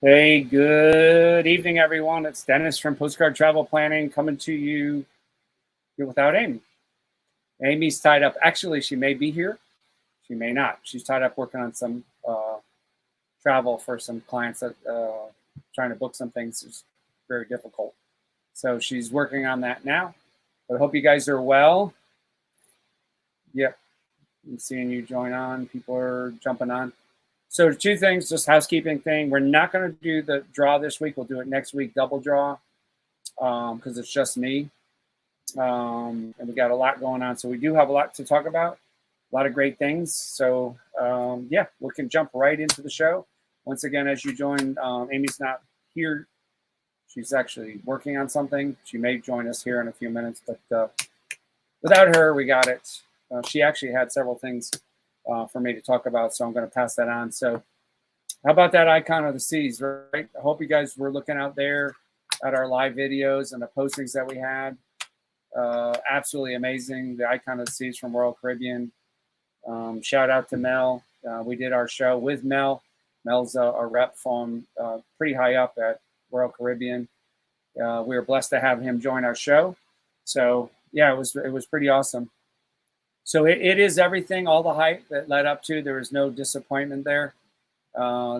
Hey, good evening, everyone. It's Dennis from PostCard Travel Planning coming to you here without Amy. Amy's tied up. Actually, she may be here. She may not. She's tied up working on some travel for some clients that trying to book some things is very difficult. So she's working on that now. But I hope you guys are well. Yep. I'm seeing you join on. People are jumping on. So two things, just housekeeping thing. We're not going to do the draw this week. We'll do it next week, double draw, because it's just me. And we got a lot going on. So we do have a lot to talk about, a lot of great things. So yeah, we can jump right into the show. Once again, as you join, Amy's not here. She's actually working on something. She may join us here in a few minutes, but without her, we got it. She actually had several things for me to talk about, so I'm going to pass that on. So how about that icon of the seas, right? I hope you guys were looking out there at our live videos and the postings that we had. Absolutely amazing. The icon of the seas from Royal Caribbean. Shout out to Mel. We did our show with Mel. Mel's a rep from pretty high up at Royal Caribbean. We were blessed to have him join our show. So yeah, it was pretty awesome. So it is everything, all the hype that led up to. There was no disappointment there.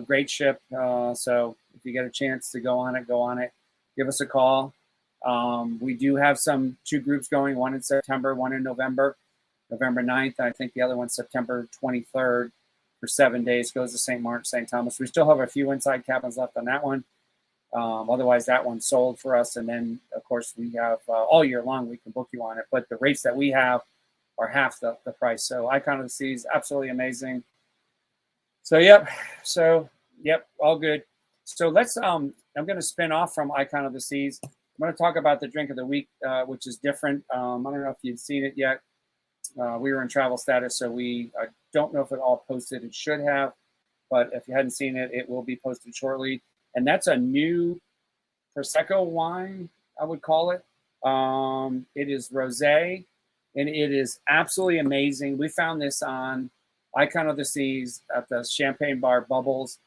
Great ship. So if you get a chance to go on it. Give us a call. We do have two groups going, one in September, one in November 9th. I think the other one's September 23rd for 7 days, goes to St. Martin, St. Thomas. We still have a few inside cabins left on that one. Otherwise, that one's sold for us. And then, of course, we have all year long, we can book you on it. But the rates that we have are half the price. So Icon of the Seas, absolutely amazing. So, yep, all good. So let's, I'm going to spin off from Icon of the Seas. I'm going to talk about the drink of the week, which is different. I don't know if you've seen it yet. We were in travel status, so I don't know if it all posted. It should have, but if you hadn't seen it, it will be posted shortly. And that's a new Prosecco wine, I would call it. It is rosé, and it is absolutely amazing. We found this on Icon of the Seas at the Champagne Bar Bubbles.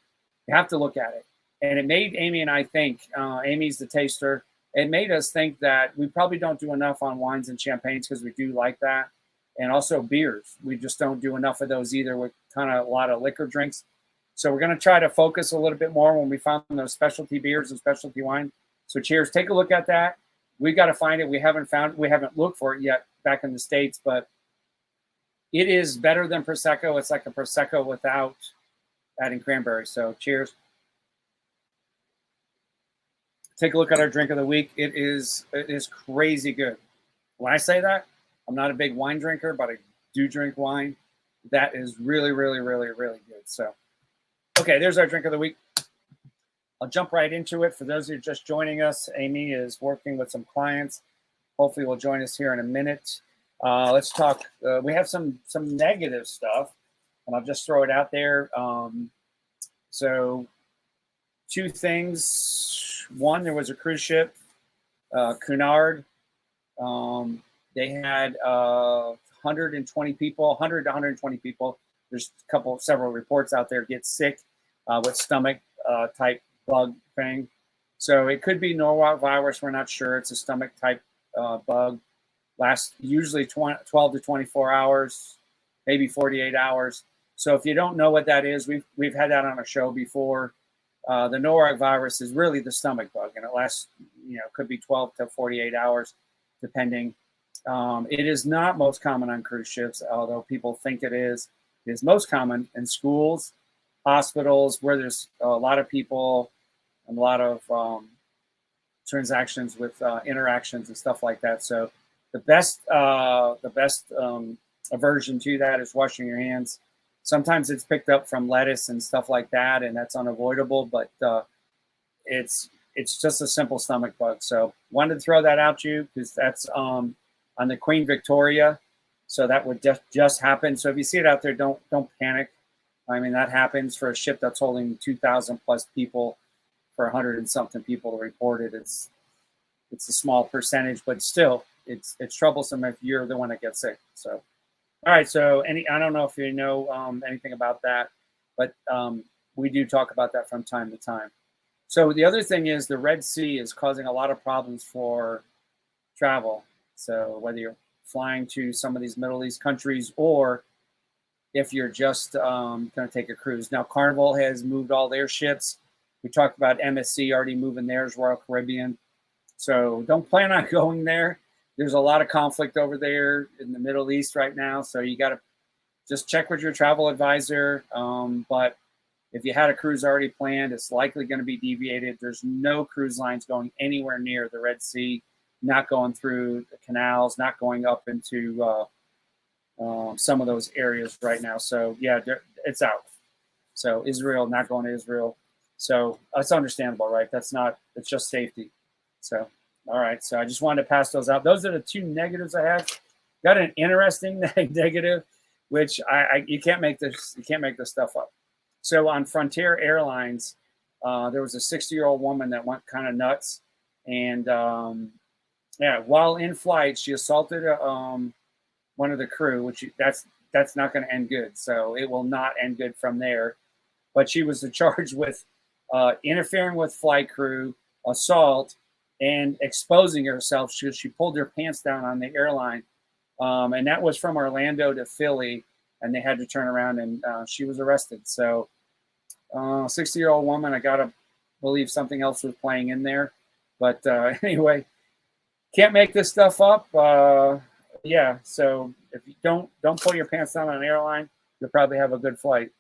You have to look at it. And it made Amy and I think, Amy's the taster, it made us think that we probably don't do enough on wines and champagnes because we do like that. And also beers. We just don't do enough of those either with kind of a lot of liquor drinks. So we're going to try to focus a little bit more when we found those specialty beers and specialty wine. So cheers. Take a look at that. We've got to find it. We haven't looked for it yet back in the States, but it is better than Prosecco. It's like a Prosecco without adding cranberry. So cheers. Take a look at our drink of the week. It is crazy good. When I say that, I'm not a big wine drinker, but I do drink wine. That is really, really, really, really good. So, okay, there's our drink of the week. I'll jump right into it. For those who are just joining us, Amy is working with some clients. Hopefully will join us here in a minute. Let's talk. We have some negative stuff, and I'll just throw it out there. So two things. One, there was a cruise ship, Cunard. They had 120 people, 100 to 120 people. There's several reports out there get sick with stomach type bug thing. So it could be norovirus. We're not sure. It's a stomach type bug. Lasts usually 12 to 24 hours, maybe 48 hours. So if you don't know what that is, we've had that on a show before. The norovirus is really the stomach bug, and it lasts, could be 12 to 48 hours, depending. It is not most common on cruise ships, although people think it is. It is most common in schools, hospitals, where there's a lot of people and a lot of transactions with interactions and stuff like that. So the best aversion to that is washing your hands. Sometimes it's picked up from lettuce and stuff like that, and that's unavoidable. But it's just a simple stomach bug. So wanted to throw that out to you because that's on the Queen Victoria. So that would just happen. So if you see it out there, don't panic. I mean, that happens for a ship that's holding 2,000 plus people. For 100 and something people to report it, it's a small percentage, but still, it's troublesome if you're the one that gets sick. So, all right. So I don't know if you know anything about that, but we do talk about that from time to time. So the other thing is the Red Sea is causing a lot of problems for travel. So whether you're flying to some of these Middle East countries or if you're just going to take a cruise. Now, Carnival has moved all their ships. We talked about MSC already moving theirs, Royal Caribbean. So don't plan on going there. There's a lot of conflict over there in the Middle East right now. So you got to just check with your travel advisor. But if you had a cruise already planned, it's likely going to be deviated. There's no cruise lines going anywhere near the Red Sea, not going through the canals, not going up into some of those areas right now. So yeah, it's out. So Israel, not going to Israel. So that's understandable, right? It's just safety. So, all right. So I just wanted to pass those out. Those are the two negatives I have. Got an interesting negative, which you can't make this stuff up. So on Frontier Airlines, there was a 60-year-old woman that went kind of nuts. And while in flight, she assaulted one of the crew, which that's not going to end good. So it will not end good from there. But she was charged with interfering with flight crew, assault, and exposing herself. She pulled her pants down on the airline. And that was from Orlando to Philly. And they had to turn around and she was arrested. So 60-year-old woman, I got to believe something else was playing in there. But anyway, can't make this stuff up. Yeah, so if you don't pull your pants down on an airline, you'll probably have a good flight.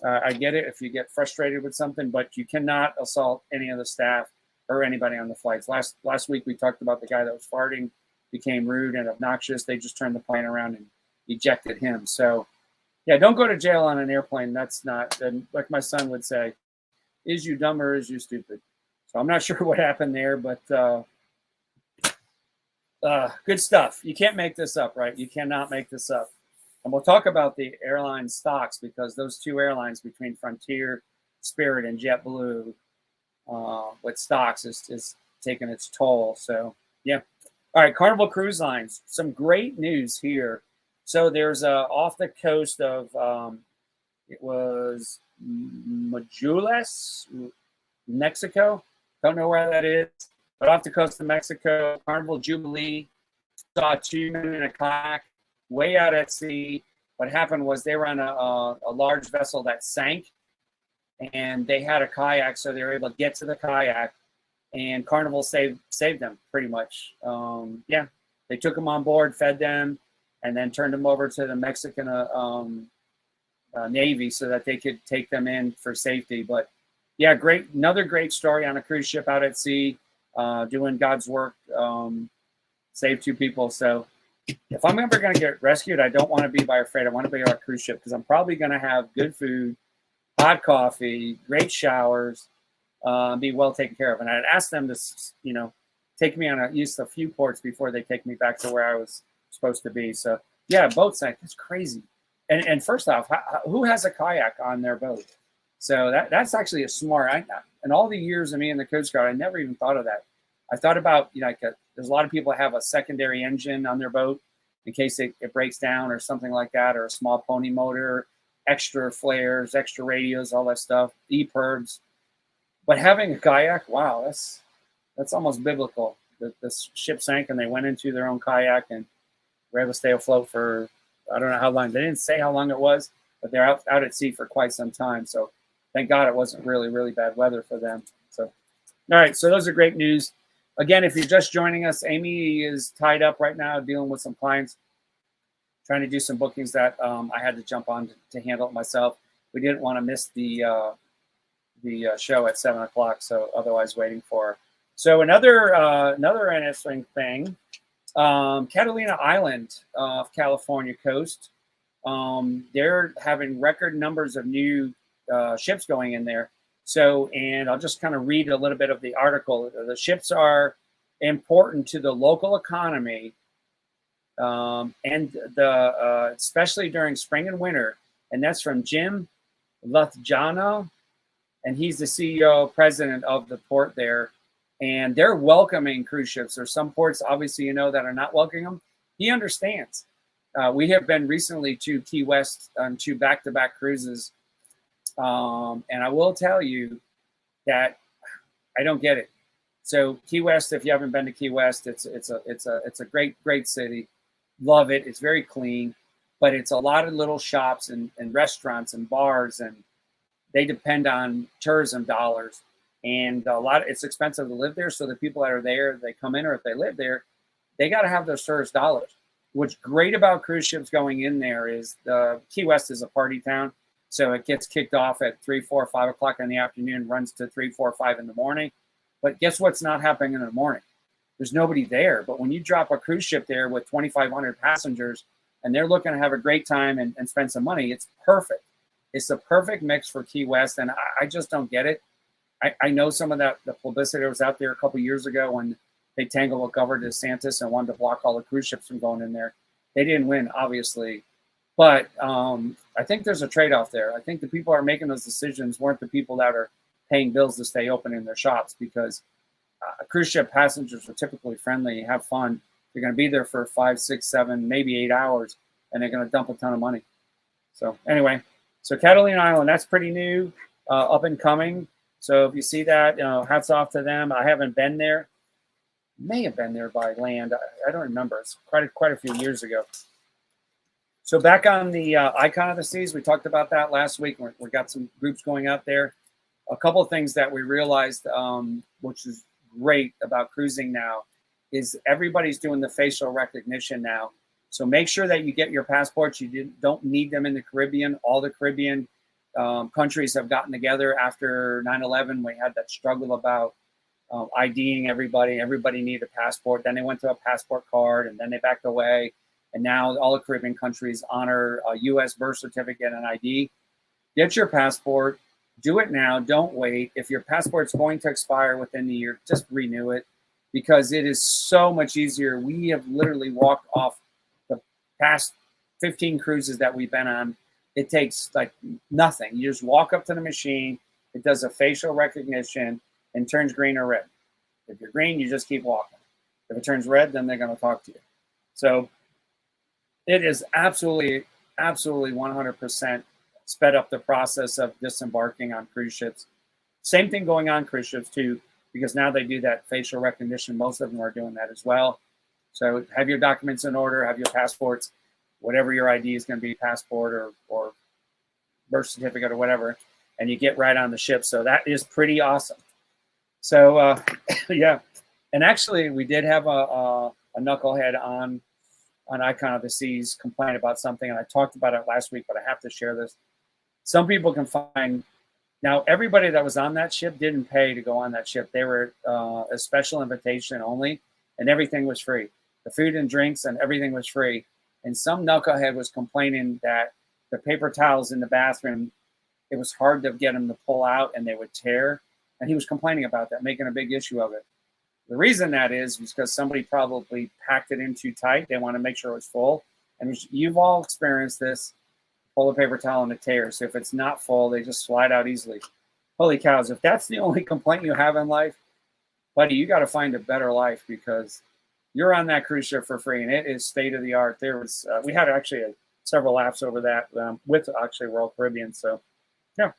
I get it if you get frustrated with something, but you cannot assault any of the staff or anybody on the flights. Last week we talked about the guy that was farting, became rude and obnoxious. They just turned the plane around and ejected him. So yeah, don't go to jail on an airplane. That's not, like my son would say, is you dumb or is you stupid? So I'm not sure what happened there, but good stuff. You can't make this up, right? You cannot make this up. And we'll talk about the airline stocks because those two airlines between Frontier, Spirit, and JetBlue with stocks is taking its toll. So, yeah. All right, Carnival Cruise Lines. Some great news here. So there's off the coast of, it was Majules, Mexico. Don't know where that is. But off the coast of Mexico, Carnival Jubilee saw two men in a kayak way out at sea. What happened was they were on a large vessel that sank, and they had a kayak, so they were able to get to the kayak, and Carnival saved them pretty much. Yeah, they took them on board, fed them, and then turned them over to the Mexican Navy so that they could take them in for safety. But yeah, another great story on a cruise ship out at sea. Doing God's work, save two people. So if I'm ever going to get rescued, I don't want to be by a freight. I want to be on a cruise ship because I'm probably going to have good food, hot coffee, great showers, be well taken care of. And I'd ask them to, take me on at least a few ports before they take me back to where I was supposed to be. So yeah, boat sank. That's crazy. And first off, who has a kayak on their boat? So that's actually a smart. In all the years of me in the Coast Guard, I never even thought of that. I thought about, there's a lot of people that have a secondary engine on their boat in case it breaks down or something like that, or a small pony motor, extra flares, extra radios, all that stuff, EPIRBs. But having a kayak, wow, that's almost biblical. The ship sank and they went into their own kayak and were able to stay afloat for, I don't know how long. They didn't say how long it was, but they're out at sea for quite some time. So thank God it wasn't really, really bad weather for them. So, all right. So those are great news. Again, if you're just joining us, Amy is tied up right now dealing with some clients, trying to do some bookings that I had to jump on to handle it myself. We didn't want to miss the show at 7 o'clock, so otherwise waiting for her. So another interesting thing, Catalina Island off California coast, they're having record numbers of new ships going in there. So, and I'll just kind of read a little bit of the article. The ships are important to the local economy, and especially during spring and winter. And that's from Jim Luthjano, and he's the CEO, president of the port there. And they're welcoming cruise ships. There's some ports, obviously, that are not welcoming them. He understands. We have been recently to Key West on 2 back-to-back cruises. And I will tell you that I don't get it. So Key West, if you haven't been to Key West, it's a great city. Love it. It's very clean, but it's a lot of little shops and restaurants and bars, and they depend on tourism dollars. And it's expensive to live there. So the people that are there, they come in, or if they live there, they got to have those tourist dollars. What's great about cruise ships going in there is the Key West is a party town. So it gets kicked off at 3, 4, 5 o'clock in the afternoon, runs to 3, 4, 5 in the morning. But guess what's not happening in the morning? There's nobody there. But when you drop a cruise ship there with 2,500 passengers and they're looking to have a great time and spend some money, it's perfect. It's the perfect mix for Key West. And I just don't get it. I know some of the publicity that was out there a couple years ago when they tangled with Governor DeSantis and wanted to block all the cruise ships from going in there. They didn't win, obviously. But I think there's a trade-off there. I think the people who are making those decisions weren't the people that are paying bills to stay open in their shops, because cruise ship passengers are typically friendly, have fun. They're going to be there for 5, 6, 7, maybe 8 hours, and they're going to dump a ton of money. So anyway, so Catalina Island, that's pretty new, up and coming. So if you see that, hats off to them. I haven't been there. May have been there by land. I don't remember. It's quite a few years ago. So back on the Icon of the Seas, we talked about that last week. We got some groups going out there. A couple of things that we realized, which is great about cruising now, is everybody's doing the facial recognition now. So make sure that you get your passports. You don't need them in the Caribbean. All the Caribbean countries have gotten together after 9/11. We had that struggle about IDing everybody. Everybody needed a passport. Then they went to a passport card, and then they backed away. And now all the Caribbean countries honor a U.S. birth certificate and ID. Get your passport. Do it now. Don't wait. If your passport's going to expire within the year, just renew it, because it is so much easier. We have literally walked off the past 15 cruises that we've been on. It takes like nothing. You just walk up to the machine. It does a facial recognition and turns green or red. If you're green, you just keep walking. If it turns red, then they're going to talk to you. So it is absolutely 100% sped up the process of disembarking on cruise ships. Same thing going on cruise ships too, because now they do that facial recognition. Most of them are doing that as well. So have your documents in order, have your passports, whatever your ID is going to be, passport or birth certificate or whatever, and you get right on the ship. So that is pretty awesome. So yeah, and actually we did have a knucklehead on Icon of the Seas complain about something, and I talked about it last week, but I have to share this. Some people can find, now everybody that was on that ship didn't pay to go on that ship. They were a special invitation only, and everything was free. The food and drinks and everything was free. And some knucklehead was complaining that the paper towels in the bathroom, it was hard to get them to pull out and they would tear. And he was complaining about that, making a big issue of it. The reason that is because somebody probably packed it in too tight. They want to make sure it was full. And you've all experienced this. Pull a paper towel and it tears. So if it's not full, they just slide out easily. Holy cows. If that's the only complaint you have in life, buddy, you got to find a better life, because you're on that cruise ship for free, and it is state of the art. There was we had actually several laps over that with actually Royal Caribbean. So yeah.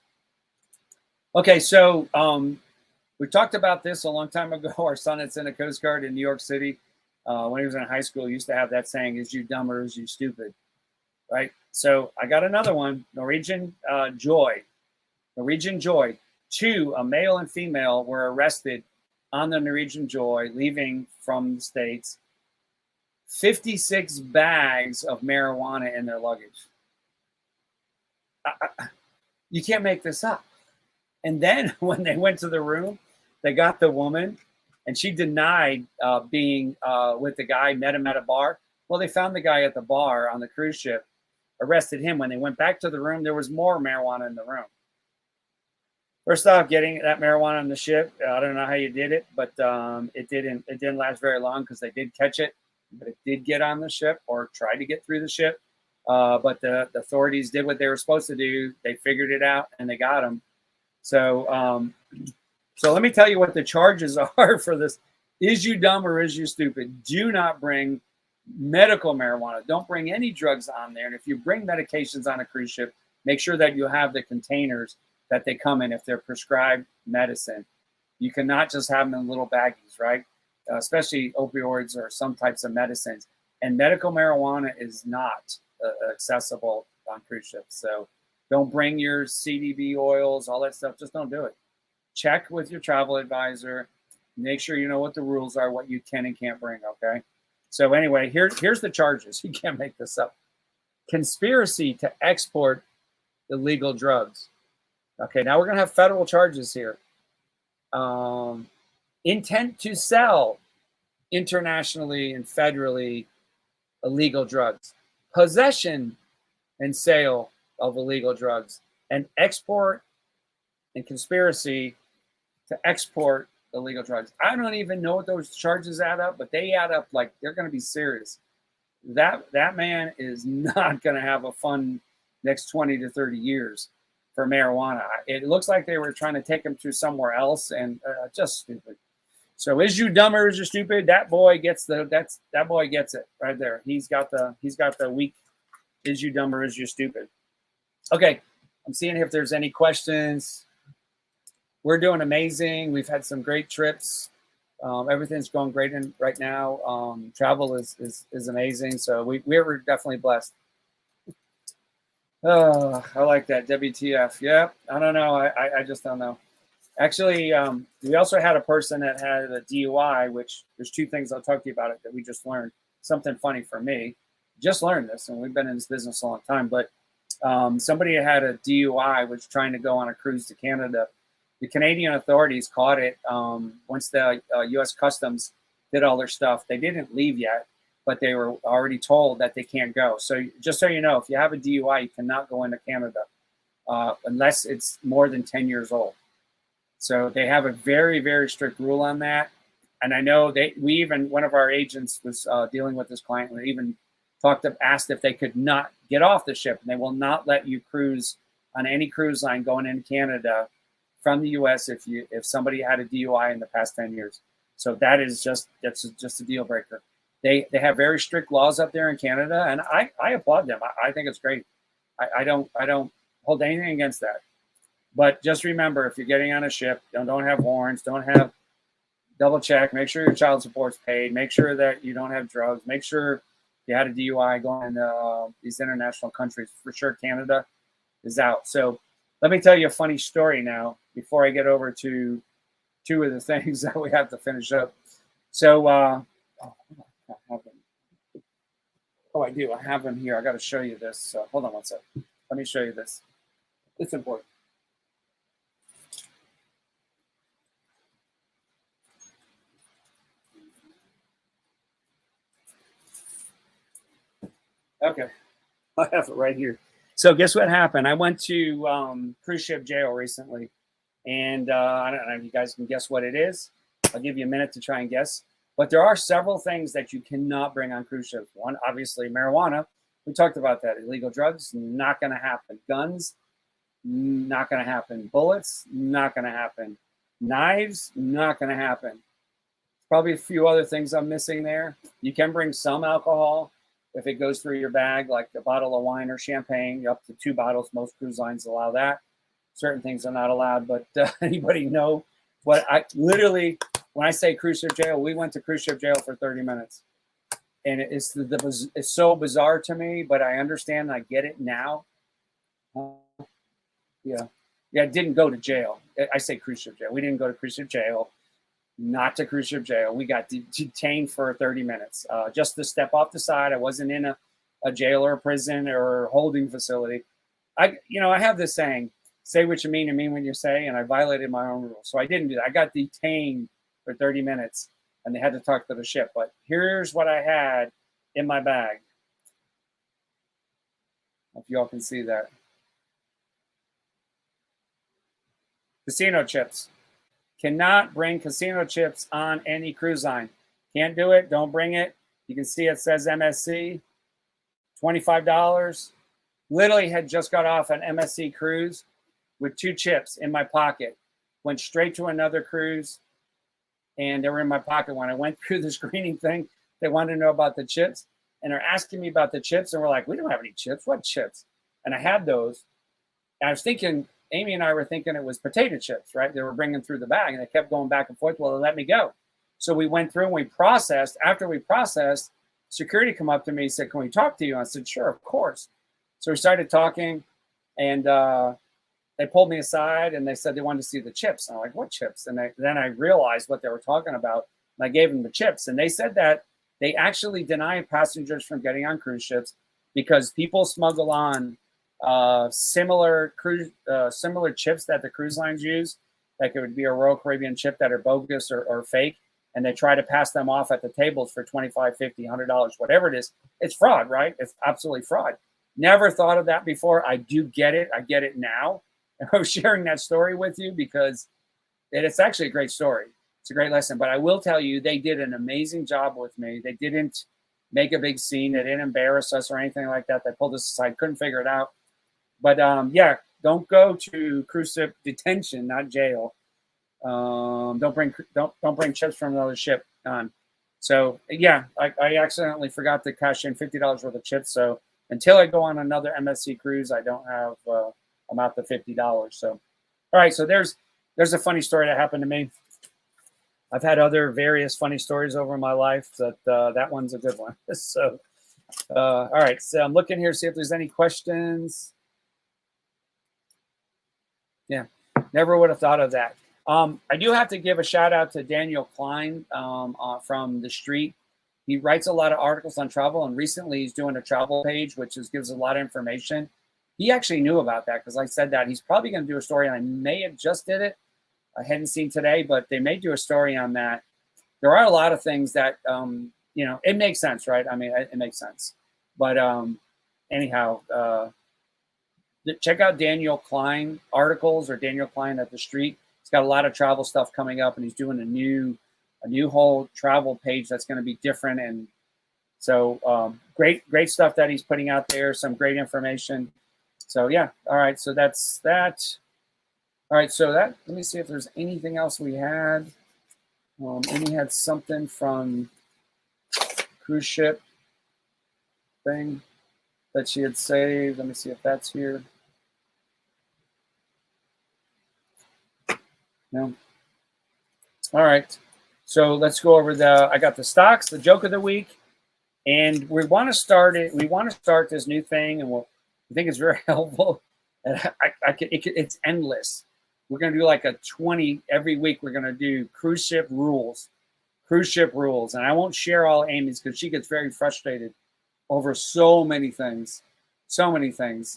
Okay, so we talked about this a long time ago. Our son that's in the Coast Guard in New York City, when he was in high school, he used to have that saying, "Is you dumb or is you stupid?" Right? So I got another one, Norwegian Joy. Norwegian Joy. 2, a male and female, were arrested on the Norwegian Joy leaving from the States. 56 bags of marijuana in their luggage. You can't make this up. And then when they went to the room, they got the woman, and she denied being with the guy, met him at a bar. Well, they found the guy at the bar on the cruise ship, arrested him. When they went back to the room, there was more marijuana in the room. First off, getting that marijuana on the ship, I don't know how you did it, but it didn't last very long, because they did catch it, but it did get on the ship, or tried to get through the ship. But the authorities did what they were supposed to do. They figured it out, and they got him. So so let me tell you what the charges are for this. Is you dumb or is you stupid? Do not bring medical marijuana. Don't bring any drugs on there. And if you bring medications on a cruise ship, make sure that you have the containers that they come in if they're prescribed medicine. You cannot just have them in little baggies, right? Especially opioids or some types of medicines. And medical marijuana is not accessible on cruise ships. So don't bring your CBD oils, all that stuff. Just don't do it. Check with your travel advisor. Make sure you know what the rules are, what you can and can't bring, okay? So anyway, here's the charges. You can't make this up. Conspiracy to export illegal drugs. Okay, now we're going to have federal charges here. Intent to sell internationally and federally illegal drugs. Possession and sale of illegal drugs. And export and conspiracy to export illegal drugs. I don't even know what those charges add up, but they add up like they're going to be serious. That man is not going to have a fun next 20 to 30 years for marijuana. It looks like they were trying to take him to somewhere else, and just stupid. So is you dumb or is you stupid? That boy gets that boy gets it right there. He's got the weak. Is you dumb or is you stupid? Okay, I'm seeing if there's any questions. We're doing amazing. We've had some great trips. Everything's going great right now. Travel is amazing. So we're definitely blessed. Oh, I like that. WTF. Yeah, I don't know. I just don't know. Actually, we also had a person that had a DUI, which there's two things I'll talk to you about it that we just learned. Something funny for me. Just learned this, and we've been in this business a long time. But somebody had a DUI, was trying to go on a cruise to Canada. The Canadian authorities caught it once the U.S. Customs did all their stuff. They didn't leave yet, but they were already told that they can't go. So just so you know, if you have a DUI, you cannot go into Canada unless it's more than 10 years old. So they have a very, very strict rule on that. And I know one of our agents was dealing with this client, and they even asked if they could not get off the ship, and they will not let you cruise on any cruise line going into Canada from the U.S. if somebody had a DUI in the past 10 years. So that's just a deal breaker. They have very strict laws up there in Canada, and I applaud them. I think it's great. I don't hold anything against that. But just remember, if you're getting on a ship, don't have warrants, double check, make sure your child support's paid, make sure that you don't have drugs, make sure if you had a DUI going to these international countries. For sure, Canada is out. So let me tell you a funny story now before I get over to two of the things that we have to finish up. So, I do. I have them here. I got to show you this. Hold on one second. Let me show you this. It's important. Okay, I have it right here. So guess what happened? I went to cruise ship jail recently, and I don't know if you guys can guess what it is. I'll give you a minute to try and guess. But there are several things that you cannot bring on cruise ships. One, obviously, marijuana. We talked about that. Illegal drugs, not going to happen. Guns, not going to happen. Bullets, not going to happen. Knives, not going to happen. Probably a few other things I'm missing there. You can bring some alcohol if it goes through your bag, like a bottle of wine or champagne, up to 2 bottles. Most cruise lines allow that. Certain things are not allowed, but anybody know what I literally, when I say cruise ship jail, we went to cruise ship jail for 30 minutes. And it's so bizarre to me, but I understand, I get it now. Yeah, it didn't go to jail. I say cruise ship jail. We didn't go to cruise ship jail. Not to cruise ship jail. We got detained for 30 minutes just to step off the side. I wasn't in a jail or a prison or holding facility. I have this saying, say what you mean and mean what you say, and I violated my own rules. So I didn't do that. I got detained for 30 minutes, and they had to talk to the ship. But here's what I had in my bag. If y'all can see that. Casino chips. Cannot bring casino chips on any cruise line. Can't do it. Don't bring it. You can see it says MSC, $25. Literally had just got off an MSC cruise with 2 chips in my pocket. Went straight to another cruise, and they were in my pocket. When I went through the screening thing, they wanted to know about the chips, and they're asking me about the chips, and we're like, we don't have any chips. What chips? And I had those. And I was thinking, Amy and I were thinking it was potato chips, right? They were bringing through the bag, and they kept going back and forth. Well, they let me go. So we went through and we processed. After we processed, security come up to me and said, "Can we talk to you?" I said, "Sure, of course." So we started talking, and they pulled me aside and they said they wanted to see the chips. And I'm like, "What chips?" And then I realized what they were talking about. And I gave them the chips. And they said that they actually deny passengers from getting on cruise ships because people smuggle on similar chips that the cruise lines use. Like it would be a Royal Caribbean chip that are bogus or fake. And they try to pass them off at the tables for $25, $50, $100, whatever it is. It's fraud, right? It's absolutely fraud. Never thought of that before. I do get it. I get it now. And I was sharing that story with you because it's actually a great story. It's a great lesson. But I will tell you, they did an amazing job with me. They didn't make a big scene. They didn't embarrass us or anything like that. They pulled us aside, couldn't figure it out. But yeah, don't go to cruise ship detention, not jail. Don't bring chips from another ship on. So yeah, I accidentally forgot to cash in $50 worth of chips. So until I go on another MSC cruise, I don't have I'm out to $50. So all right, so there's a funny story that happened to me. I've had other various funny stories over my life, but that one's a good one. So all right, so I'm looking here, see if there's any questions. Yeah, never would have thought of that. I do have to give a shout out to Daniel Klein from The Street. He writes a lot of articles on travel, and recently he's doing a travel page, which gives a lot of information. He actually knew about that because I said that. He's probably going to do a story, and I may have just did it. I hadn't seen today, but they may do a story on that. There are a lot of things that, it makes sense, right? I mean, it makes sense. But anyhow, check out Daniel Klein articles or Daniel Klein at The Street. He's got a lot of travel stuff coming up, and he's doing a new whole travel page that's going to be different. And so great stuff that he's putting out there. Some great information. So yeah, all right. So that's that. All right. So let me see if there's anything else we had. Amy had something from cruise ship thing that she had saved. Let me see if that's here. No. All right. So let's go over I got the stocks, the joke of the week, and we want to start it. We want to start this new thing, and I think it's very helpful. And it's endless. We're going to do like a 20 every week. We're going to do cruise ship rules, and I won't share all Amy's because she gets very frustrated over so many things,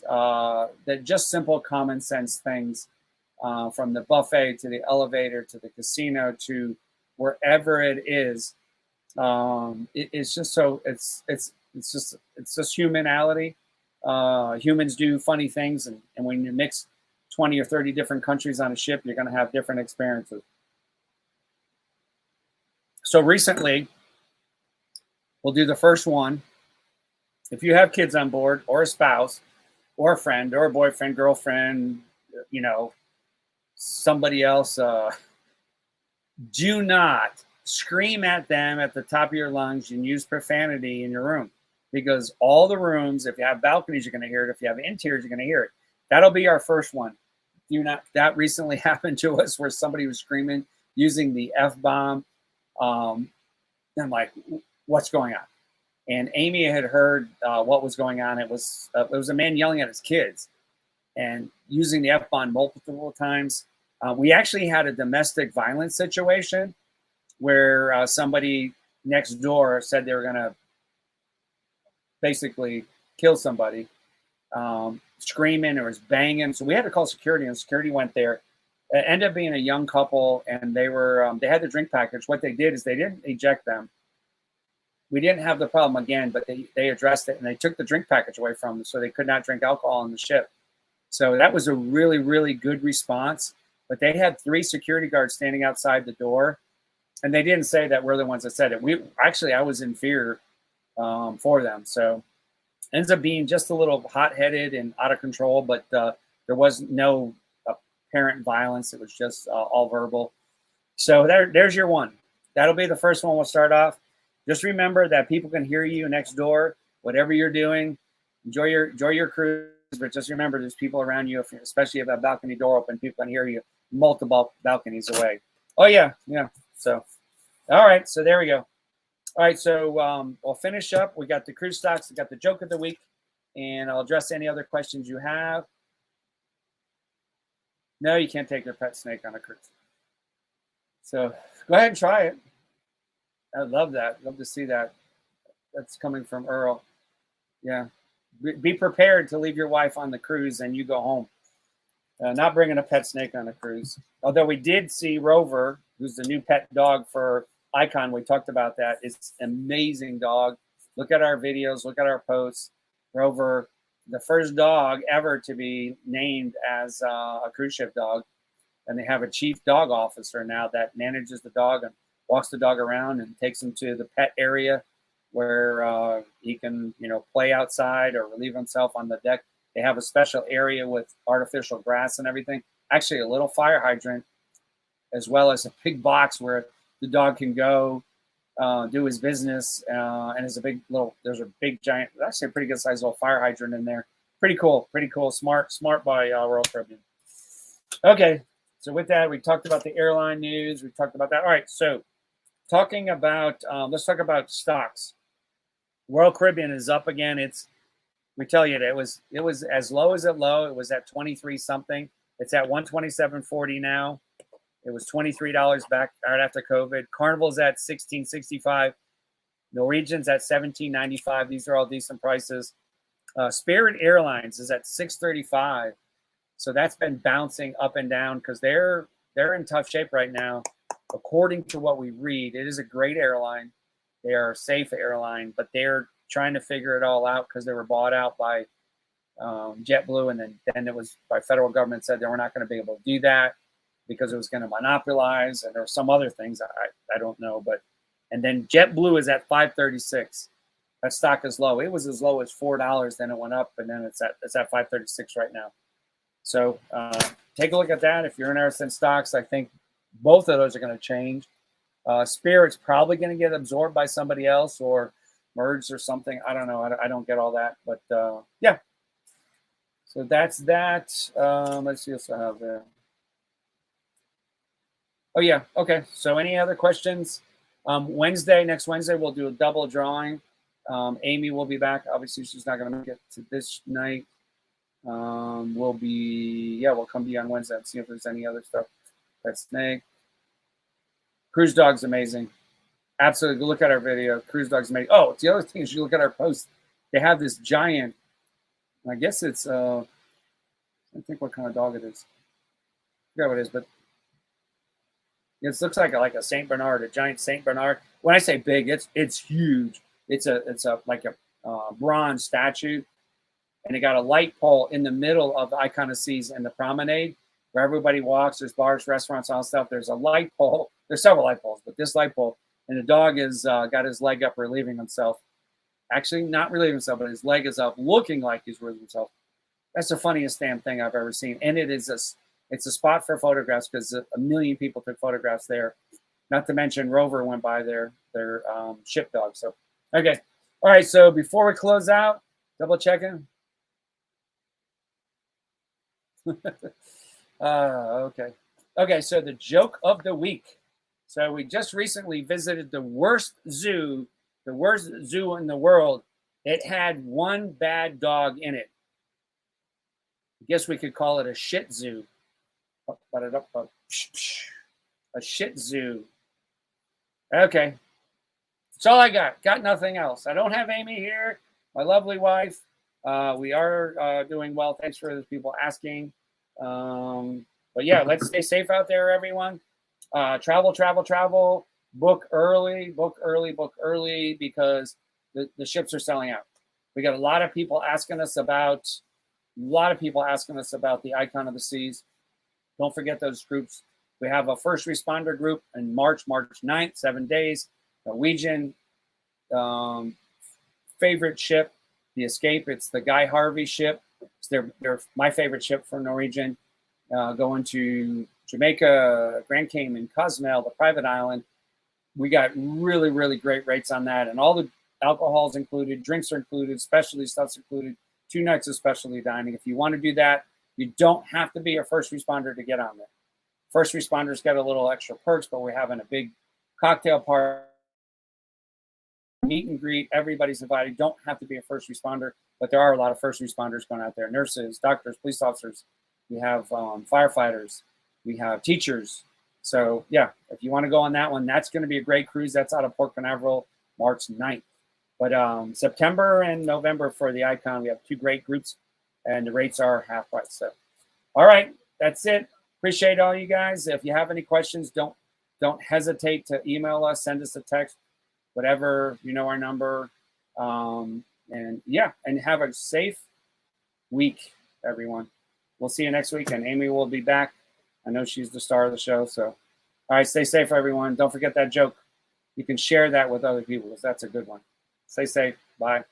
that just simple common sense things. From the buffet to the elevator to the casino to wherever it is, it's just so it's just humanality. Humans do funny things, and when you mix 20 or 30 different countries on a ship, you're going to have different experiences. So recently, we'll do the first one. If you have kids on board, or a spouse, or a friend, or a boyfriend, girlfriend, somebody else, do not scream at them at the top of your lungs and use profanity in your room, because all the rooms, if you have balconies, you're going to hear it. If you have interiors, you're going to hear it. That'll be our first one. That recently happened to us where somebody was screaming using the F-bomb. I'm like, what's going on? And Amy had heard what was going on. It was a man yelling at his kids and using the F-bomb multiple times. We actually had a domestic violence situation where somebody next door said they were going to basically kill somebody, screaming or was banging. So we had to call security, and security went there. It ended up being a young couple, and they had the drink package. What they did is they didn't eject them. We didn't have the problem again, but they addressed it, and they took the drink package away from them, so they could not drink alcohol on the ship. So that was a really, really good response. But they had 3 security guards standing outside the door, and they didn't say that we're the ones that said it. I was in fear for them. So it ends up being just a little hot-headed and out of control, but there was no apparent violence. It was just all verbal. So there's your one. That'll be the first one we'll start off. Just remember that people can hear you next door, whatever you're doing. Enjoy your cruise. but just remember there's people around you, especially if that balcony door open, people can hear you multiple balconies away. Oh, yeah. So, all right. So there we go. All right. So we'll finish up. We got the cruise stocks. We got the joke of the week. And I'll address any other questions you have. No, you can't take your pet snake on a cruise. So go ahead and try it. I love that. Love to see that. That's coming from Earl. Yeah. Be prepared to leave your wife on the cruise and you go home. Not bringing a pet snake on a cruise. Although we did see Rover, who's the new pet dog for Icon. We talked about that. It's an amazing dog. Look at our videos. Look at our posts. Rover, the first dog ever to be named as a cruise ship dog. And they have a chief dog officer now that manages the dog and walks the dog around and takes him to the pet area where he can, play outside or relieve himself on the deck. They have a special area with artificial grass and everything. Actually, a little fire hydrant, as well as a big box where the dog can go do his business. And there's a big giant, actually a pretty good sized little fire hydrant in there. Pretty cool. Smart by Royal Caribbean. Okay. So with that, we talked about the airline news. We talked about that. All right. So talking about, let's talk about stocks. Royal Caribbean is up again. We tell you that it was as low as it low. It was at 23 something. It's at 127.40 now. It was $23 back right after COVID. Carnival's at $16.65. Norwegian's at $17.95. These are all decent prices. Spirit Airlines is at $6.35. So that's been bouncing up and down because they're in tough shape right now. According to what we read, it is a great airline. They are a safe airline, but they're trying to figure it all out because they were bought out by JetBlue, and then it was by federal government said they were not going to be able to do that because it was going to monopolize, and there were some other things I don't know. And then JetBlue is at $5.36. That stock is low. It was as low as $4, then it went up, and then it's at $5.36 right now. So take a look at that. If you're interested in stocks, I think both of those are going to change. Spirit's probably going to get absorbed by somebody else or merged or something. I don't know. I don't get all that. But, yeah. So that's that. Let's see what else I have there. Oh, yeah. Okay. So any other questions? Next Wednesday, we'll do a double drawing. Amy will be back. Obviously, she's not going to make it to this night. We'll come to you on Wednesday and see if there's any other stuff. That's snake. Cruise Dog's amazing. Absolutely. Look at our video. Cruise Dog's amazing. Oh, the other thing is you look at our post. They have this giant, I guess it's, I think what kind of dog it is. I forget what it is, but it looks like a Saint Bernard, a giant Saint Bernard. When I say big, it's huge. It's a bronze statue. And it got a light pole in the middle of the Icon of Seas and the promenade where everybody walks. There's bars, restaurants, all stuff. There's a light pole. There's several light poles, but this light pole. And the dog is got his leg up, relieving himself. Actually, not relieving himself, but his leg is up, looking like he's relieving himself. That's the funniest damn thing I've ever seen. And it's a spot for photographs because a million people took photographs there. Not to mention Rover went by their ship dog. So, okay. All right. So before we close out, double checking. Okay, so the joke of the week. So we just recently visited the worst zoo in the world. It had one bad dog in it. I guess we could call it a shit zoo. A shit zoo. Okay, that's all I got. Got nothing else. I don't have Amy here, my lovely wife. We are doing well. Thanks for those people asking. But yeah, let's stay safe out there, everyone. Travel. Book early because the ships are selling out. We got a lot of people asking us about the Icon of the Seas. Don't forget those groups. We have a first responder group in March 9th, 7 days. Norwegian favorite ship, the Escape. It's the Guy Harvey ship. They're my favorite ship from Norwegian. Going to Jamaica, Grand Cayman, Cozumel, the private island. We got really, really great rates on that. And all the alcohol's included, drinks are included, specialty stuff's included, 2 nights of specialty dining. If you want to do that, you don't have to be a first responder to get on there. First responders get a little extra perks, but we're having a big cocktail party, meet and greet. Everybody's invited. Don't have to be a first responder, but there are a lot of first responders going out there: nurses, doctors, police officers. We have firefighters. We have teachers. So yeah, if you want to go on that one, that's going to be a great cruise. That's out of Port Canaveral, March 9th. But September and November for the Icon, we have 2 great groups, and the rates are half price. So, all right, that's it. Appreciate all you guys. If you have any questions, don't hesitate to email us, send us a text, whatever, you know our number. And yeah, and have a safe week, everyone. We'll see you next week, and Amy will be back. I know she's the star of the show. So, all right, stay safe, everyone. Don't forget that joke. You can share that with other people because that's a good one. Stay safe. Bye.